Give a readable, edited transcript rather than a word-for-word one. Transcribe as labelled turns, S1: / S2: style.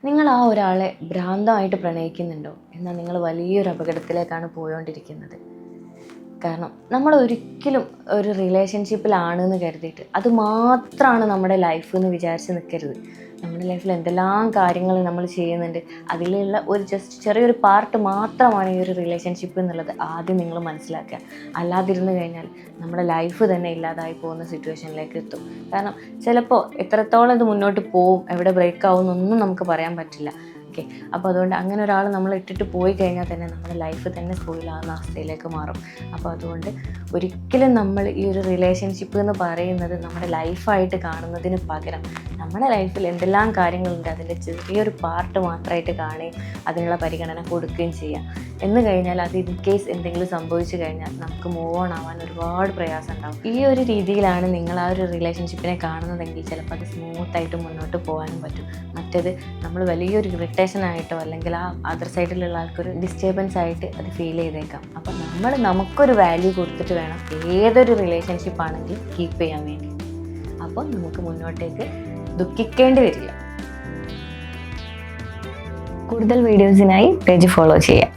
S1: നിങ്ങൾ ആ ഒരാളെ ഭ്രാന്തമായിട്ട് പ്രണയിക്കുന്നുണ്ടോ എന്നാൽ നിങ്ങൾ വലിയൊരു അപകടത്തിലേക്കാണ് പോയോണ്ടിരിക്കുന്നത്. കാരണം നമ്മൾ ഒരിക്കലും ഒരു റിലേഷൻഷിപ്പിലാണെന്ന് കരുതിയിട്ട് അത് മാത്രമാണ് നമ്മുടെ ലൈഫ് എന്ന് വിചാരിച്ച് നിൽക്കരുത്. നമ്മുടെ ലൈഫിൽ എന്തെല്ലാം കാര്യങ്ങൾ നമ്മൾ ചെയ്യുന്നുണ്ട്, അതിലുള്ള ഒരു ജസ്റ്റ് ചെറിയൊരു പാർട്ട് മാത്രമാണ് ഈ ഒരു റിലേഷൻഷിപ്പ് എന്നുള്ളത് ആദ്യം നിങ്ങൾ മനസ്സിലാക്കുക. അല്ലാതിരുന്ന് കഴിഞ്ഞാൽ നമ്മുടെ ലൈഫ് തന്നെ ഇല്ലാതായി പോകുന്ന സിറ്റുവേഷനിലേക്ക് എത്തും. കാരണം ചിലപ്പോൾ എത്രത്തോളം ഇത് മുന്നോട്ട് പോവും, എവിടെ ബ്രേക്ക് ആവും എന്നൊന്നും നമുക്ക് പറയാൻ പറ്റില്ല. ഓക്കെ, അപ്പോൾ അതുകൊണ്ട് അങ്ങനെ ഒരാൾ നമ്മൾ ഇട്ടിട്ട് പോയി കഴിഞ്ഞാൽ തന്നെ നമ്മുടെ ലൈഫ് തന്നെ സ്പോയിലാകുന്ന അവസ്ഥയിലേക്ക് മാറും. അപ്പോൾ അതുകൊണ്ട് ഒരിക്കലും നമ്മൾ ഈ ഒരു റിലേഷൻഷിപ്പ് എന്ന് പറയുന്നത് നമ്മുടെ ലൈഫായിട്ട് കാണുന്നതിന് പകരം നമ്മുടെ ലൈഫിൽ എന്തെല്ലാം കാര്യങ്ങളുണ്ട് അതിൻ്റെ ചെറിയൊരു പാർട്ട് മാത്രമായിട്ട് കാണുകയും അതിനുള്ള പരിഗണന കൊടുക്കുകയും ചെയ്യാം. എന്ന് കഴിഞ്ഞാൽ അത് ഇൻ കേസ് എന്തെങ്കിലും സംഭവിച്ചു കഴിഞ്ഞാൽ നമുക്ക് മൂവ് ഓൺ ആവാൻ ഒരുപാട് പ്രയാസം ഉണ്ടാവും. ഈ ഒരു രീതിയിലാണ് നിങ്ങൾ ആ ഒരു റിലേഷൻഷിപ്പിനെ കാണുന്നതെങ്കിൽ ചിലപ്പോൾ അത് സ്മൂത്തായിട്ട് മുന്നോട്ട് പോകാനും പറ്റും. മറ്റേത് നമ്മൾ വലിയൊരു ഇറിറ്റേഷനായിട്ടോ അല്ലെങ്കിൽ ആ അതർ സൈഡിലുള്ള ആൾക്കൊരു ഡിസ്റ്റർബൻസ് ആയിട്ട് അത് ഫീൽ ചെയ്തേക്കാം. അപ്പം നമുക്കൊരു വാല്യൂ കൊടുത്തിട്ട് വേണം ഏതൊരു റിലേഷൻഷിപ്പ് ആണെങ്കിലും കീപ്പ് ചെയ്യാൻ വേണ്ടി. അപ്പോൾ നമുക്ക് മുന്നോട്ടേക്ക് ദുഃഖിക്കേണ്ടി വരില്ല. കൂടുതൽ വീഡിയോസിനായി പേജ് ഫോളോ ചെയ്യാം.